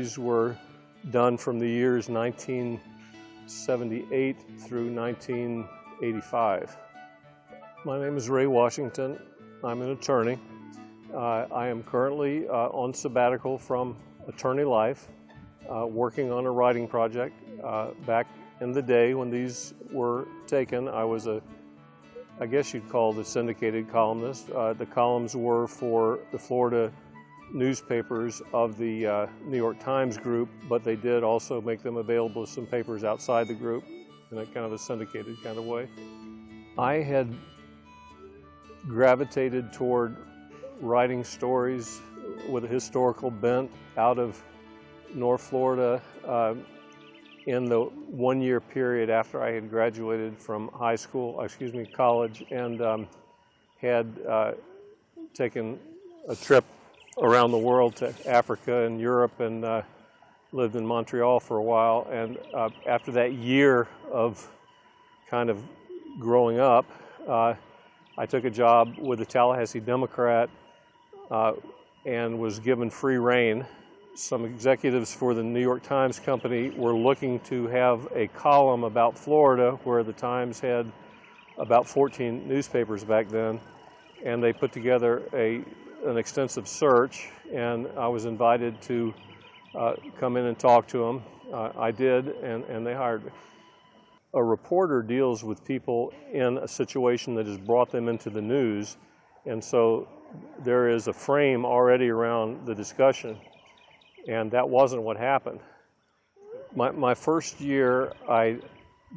these were done from the years 1978 through 1985. My name is Ray Washington. I'm an attorney. I am currently on sabbatical from attorney life, working on a writing project. Back in the day when these were taken, I was I guess you'd call the syndicated columnist. The columns were for the Florida newspapers of the New York Times group, but they did also make them available to some papers outside the group in a kind of a syndicated kind of way. I had gravitated toward writing stories with a historical bent out of North Florida in the one-year period after I had graduated from college, and had taken a trip around the world to Africa and Europe, and lived in Montreal for a while. And after that year of kind of growing up, I took a job with the Tallahassee Democrat and was given free rein. Some executives for the New York Times company were looking to have a column about Florida, where the Times had about 14 newspapers back then, and they put together an extensive search, and I was invited to come in and talk to them. I did, and they hired me. A reporter deals with people in a situation that has brought them into the news, and so there is a frame already around the discussion, and that wasn't what happened. My first year, I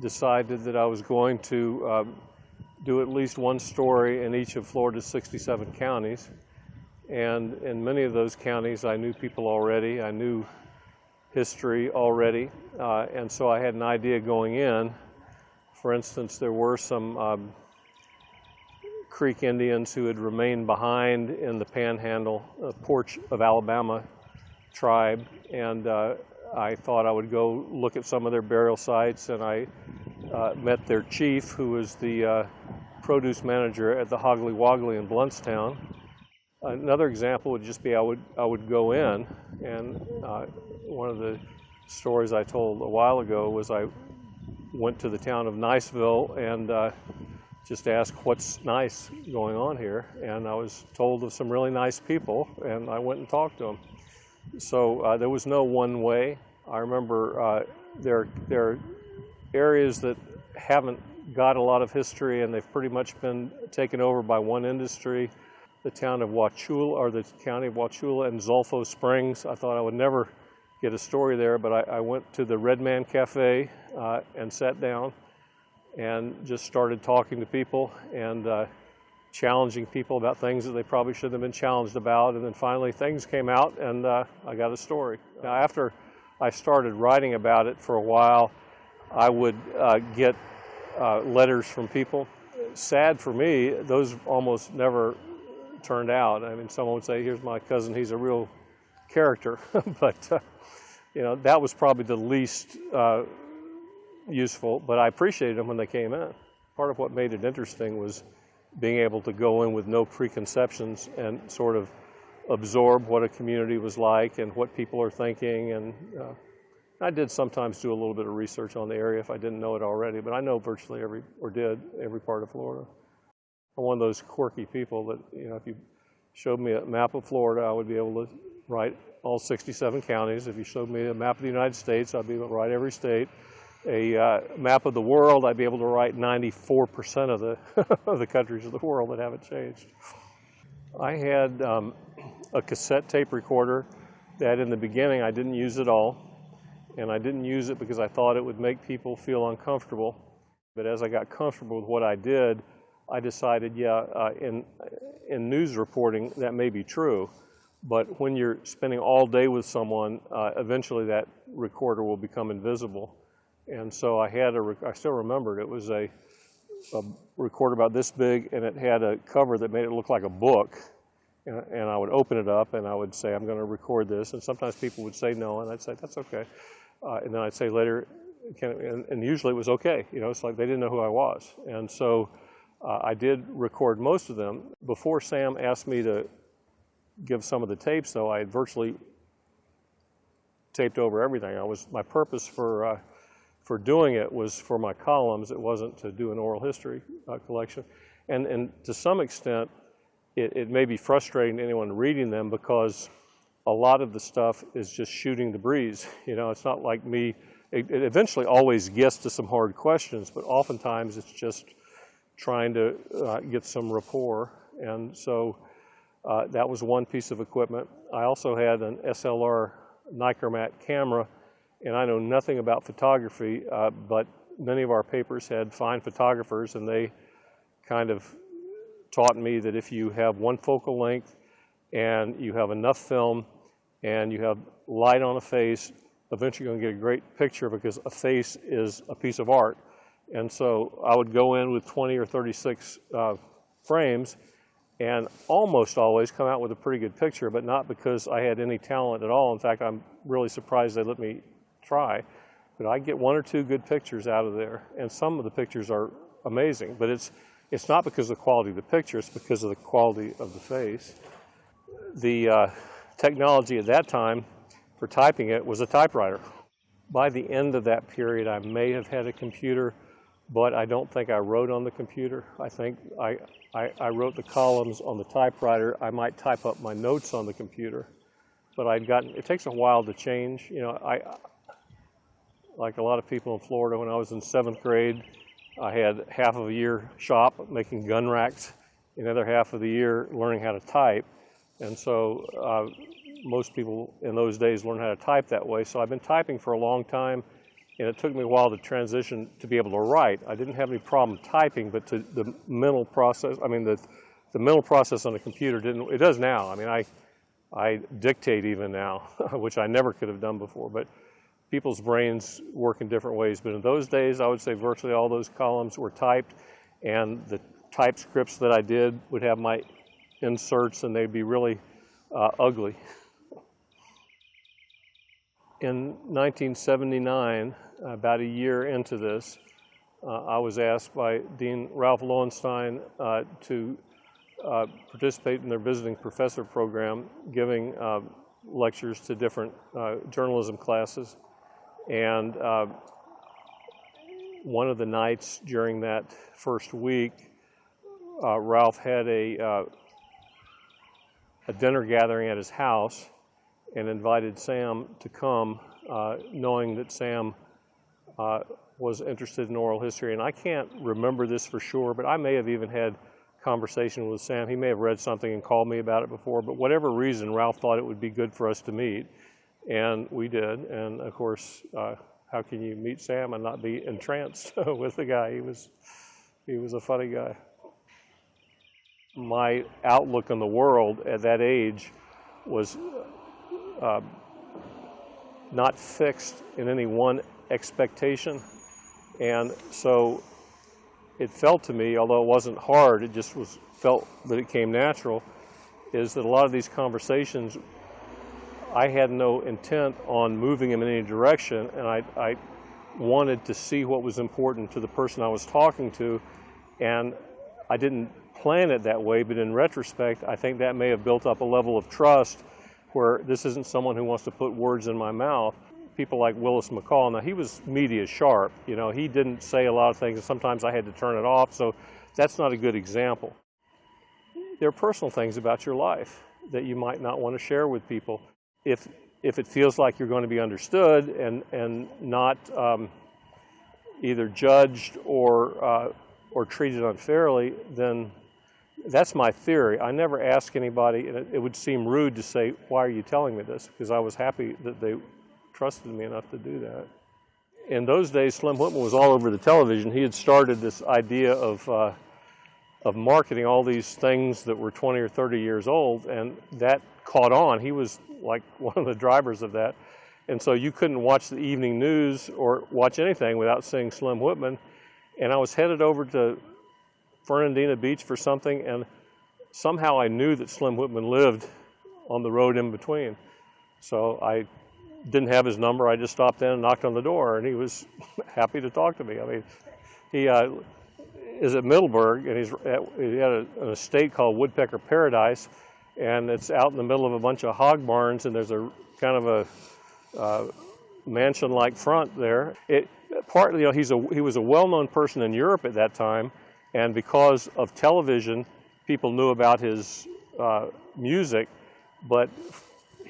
decided that I was going to do at least one story in each of Florida's 67 counties. And in many of those counties, I knew people already. I knew history already. And so I had an idea going in. For instance, there were some Creek Indians who had remained behind in the Panhandle, Porch of Alabama tribe. And I thought I would go look at some of their burial sites. And I met their chief, who was the produce manager at the Hoggly Woggly in Bluntstown. Another example would just be I would go in, and one of the stories I told a while ago was I went to the town of Niceville and just asked what's nice going on here, and I was told of some really nice people, and I went and talked to them. So there was no one way. I remember there are areas that haven't got a lot of history, and they've pretty much been taken over by one industry. The town of Wauchula, or the county of Wauchula, and Zolfo Springs. I thought I would never get a story there, but I went to the Red Man Cafe and sat down and just started talking to people and challenging people about things that they probably shouldn't have been challenged about. And then finally things came out, and I got a story. Now, after I started writing about it for a while, I would get letters from people. Sad for me, those almost never turned out. I mean, someone would say, "Here's my cousin, he's a real character," but you know, that was probably the least useful, but I appreciated them when they came in. Part of what made it interesting was being able to go in with no preconceptions and sort of absorb what a community was like and what people are thinking. And I did sometimes do a little bit of research on the area if I didn't know it already, but I know virtually every part of Florida. I'm one of those quirky people that, you know, if you showed me a map of Florida, I would be able to write all 67 counties. If you showed me a map of the United States, I'd be able to write every state. A map of the world, I'd be able to write 94% of the of the countries of the world that haven't changed. I had a cassette tape recorder that in the beginning I didn't use at all, and I didn't use it because I thought it would make people feel uncomfortable. But as I got comfortable with what I did, I decided, in news reporting, that may be true, but when you're spending all day with someone, eventually that recorder will become invisible. And so I still remember it. It was a recorder about this big, and it had a cover that made it look like a book. And I would open it up, and I would say, "I'm going to record this." And sometimes people would say no, and I'd say, "That's okay." And then I'd say later, and usually it was okay. You know, it's like they didn't know who I was. And so I did record most of them. Before Sam asked me to give some of the tapes, though, I had virtually taped over everything. My purpose for doing it was for my columns. It wasn't to do an oral history collection. And to some extent, it may be frustrating to anyone reading them because a lot of the stuff is just shooting the breeze. You know, it's not like me. It eventually always gets to some hard questions, but oftentimes it's just trying to get some rapport. And so that was one piece of equipment. I also had an SLR Nicormat camera, and I know nothing about photography, but many of our papers had fine photographers, and they kind of taught me that if you have one focal length and you have enough film and you have light on a face, eventually you're going to get a great picture because a face is a piece of art. And so I would go in with 20 or 36 frames and almost always come out with a pretty good picture, but not because I had any talent at all. In fact, I'm really surprised they let me try. But I get one or two good pictures out of there, and some of the pictures are amazing. But it's not because of the quality of the picture, it's because of the quality of the face. The technology at that time for typing it was a typewriter. By the end of that period, I may have had a computer, but I don't think I wrote on the computer. I think I wrote the columns on the typewriter. I might type up my notes on the computer, but it takes a while to change. You know, like a lot of people in Florida, when I was in 7th grade, I had half of a year shop making gun racks, another half of the year learning how to type. And so most people in those days learned how to type that way. So I've been typing for a long time, and it took me a while to transition to be able to write. I didn't have any problem typing, but the mental process, the mental process on the computer it does now. I mean, I dictate even now, which I never could have done before, but people's brains work in different ways. But in those days, I would say virtually all those columns were typed, and the type scripts that I did would have my inserts, and they'd be really ugly. In 1979, about a year into this, I was asked by Dean Ralph Lowenstein to participate in their visiting professor program, giving lectures to different journalism classes. And one of the nights during that first week, Ralph had a dinner gathering at his house and invited Sam to come, knowing that Sam was interested in oral history. And I can't remember this for sure, but I may have even had conversation with Sam. He may have read something and called me about it before, but whatever reason, Ralph thought it would be good for us to meet, and we did. And of course, how can you meet Sam and not be entranced with the guy? He was a funny guy. My outlook on the world at that age was not fixed in any one expectation. And so it felt to me, although it wasn't hard, it just felt that it came natural, is that a lot of these conversations, I had no intent on moving them in any direction, and I wanted to see what was important to the person I was talking to, and I didn't plan it that way, but in retrospect, I think that may have built up a level of trust where this isn't someone who wants to put words in my mouth. People like Willis McCall, now he was media sharp, you know, he didn't say a lot of things, and sometimes I had to turn it off, so that's not a good example. There are personal things about your life that you might not want to share with people. If it feels like you're going to be understood and not either judged or treated unfairly, then that's my theory. I never ask anybody, and it would seem rude to say, why are you telling me this? Because I was happy that they trusted me enough to do that. In those days, Slim Whitman was all over the television. He had started this idea of marketing all these things that were 20 or 30 years old, and that caught on. He was like one of the drivers of that. And so you couldn't watch the evening news or watch anything without seeing Slim Whitman. And I was headed over to Fernandina Beach for something, and somehow I knew that Slim Whitman lived on the road in between. So I didn't have his number. I just stopped in and knocked on the door, and he was happy to talk to me. I mean, he is at Middleburg, and he had an estate called Woodpecker Paradise, and it's out in the middle of a bunch of hog barns, and there's a kind of mansion-like front there. Partly, he was a well-known person in Europe at that time, and because of television, people knew about his music, but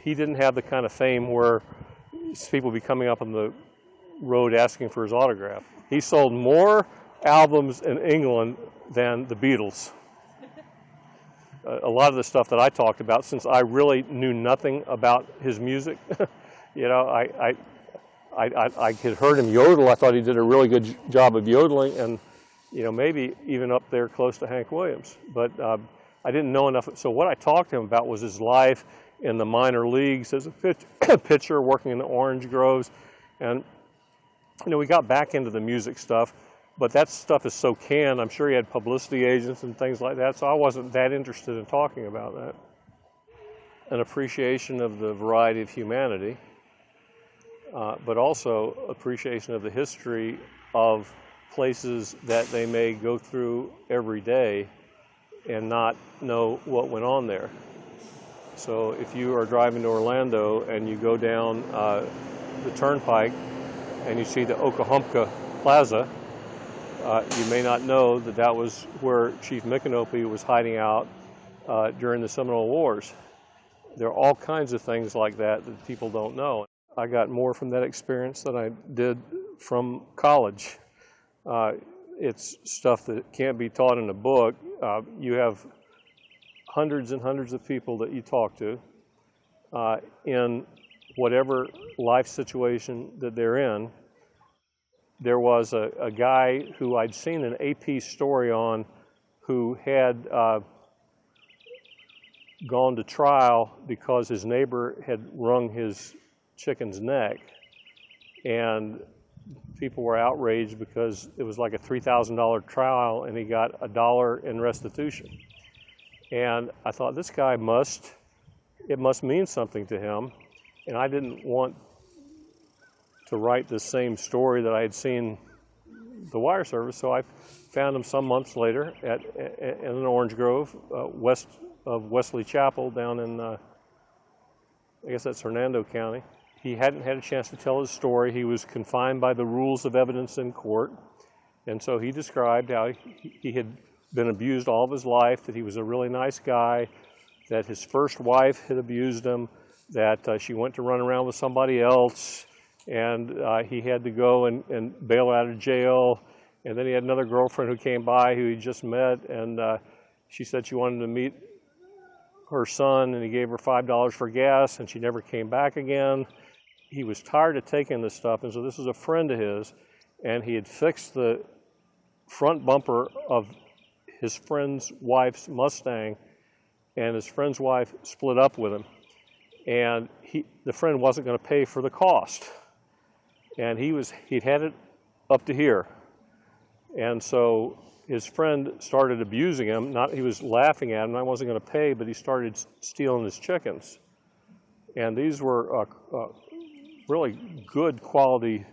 he didn't have the kind of fame where people would be coming up on the road asking for his autograph. He sold more albums in England than the Beatles. A lot of the stuff that I talked about, since I really knew nothing about his music, you know, I had heard him yodel. I thought he did a really good job of yodeling, and you know, maybe even up there close to Hank Williams. But I didn't know enough. So what I talked to him about was his life in the minor leagues as a pitcher, working in the orange groves, and you know, we got back into the music stuff. But that stuff is so canned. I'm sure he had publicity agents and things like that, so I wasn't that interested in talking about that. An appreciation of the variety of humanity, but also appreciation of the history of places that they may go through every day and not know what went on there. So if you are driving to Orlando and you go down the turnpike and you see the Okahumpka Plaza, you may not know that that was where Chief Micanopy was hiding out during the Seminole Wars. There are all kinds of things like that that people don't know. I got more from that experience than I did from college. It's stuff that can't be taught in a book. You have hundreds and hundreds of people that you talk to in whatever life situation that they're in. There was a guy who I'd seen an AP story on who had gone to trial because his neighbor had wrung his chicken's neck, and people were outraged because it was like a $3,000 trial and he got $1 in restitution. And I thought, this guy it must mean something to him, and I didn't want to write the same story that I had seen the wire service, so I found him some months later in an orange grove west of Wesley Chapel down in, I guess that's Hernando County. He hadn't had a chance to tell his story. He was confined by the rules of evidence in court, and so he described how he had been abused all of his life, that he was a really nice guy, that his first wife had abused him, that she went to run around with somebody else, and he had to go and bail out of jail. And then he had another girlfriend who came by who he just met, and she said she wanted to meet her son, and he gave her $5 for gas, and she never came back again. He was tired of taking this stuff, and so this was a friend of his, and he had fixed the front bumper of his friend's wife's Mustang, and his friend's wife split up with him, and the friend wasn't going to pay for the cost. And he'd had it up to here. And so his friend started abusing him. He was laughing at him. I wasn't going to pay, but he started stealing his chickens. And these were really good quality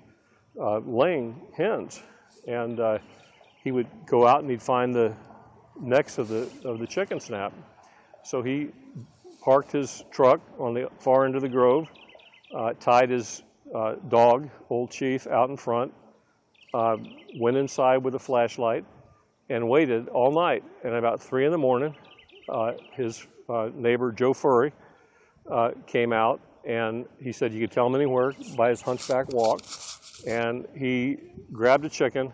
laying hens. And he would go out and he'd find the necks of the chicken snap. So he parked his truck on the far end of the grove, tied his dog, Old Chief, out in front, went inside with a flashlight, and waited all night. And about 3 in the morning, his neighbor, Joe Furry, came out, and he said you could tell him anywhere by his hunchback walk. And he grabbed a chicken,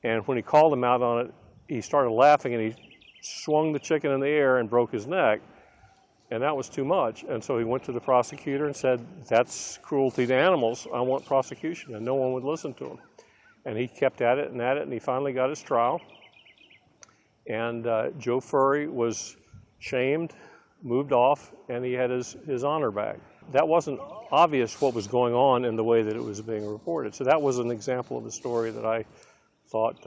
and when he called him out on it, he started laughing, and he swung the chicken in the air and broke his neck. And that was too much. And so he went to the prosecutor and said, that's cruelty to animals. I want prosecution. And no one would listen to him. And he kept at it, and he finally got his trial. And Joe Furry was shamed, moved off, and he had his honor back. That wasn't obvious what was going on in the way that it was being reported. So that was an example of a story that I thought,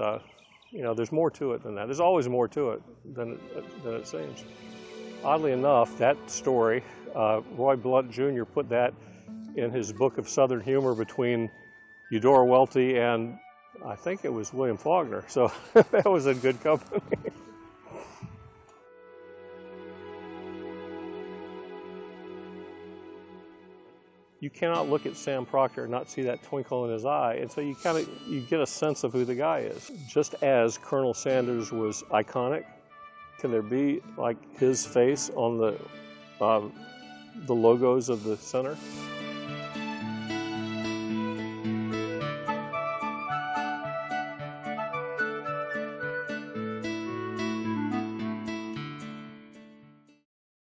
there's more to it than that. There's always more to it than it seems. Oddly enough, that story, Roy Blunt Jr. put that in his book of Southern Humor between Eudora Welty and I think it was William Faulkner. So that was in good company. you cannot look at Sam Proctor and not see that twinkle in his eye. And so you get a sense of who the guy is. Just as Colonel Sanders was iconic, can there be like his face on the logos of the center?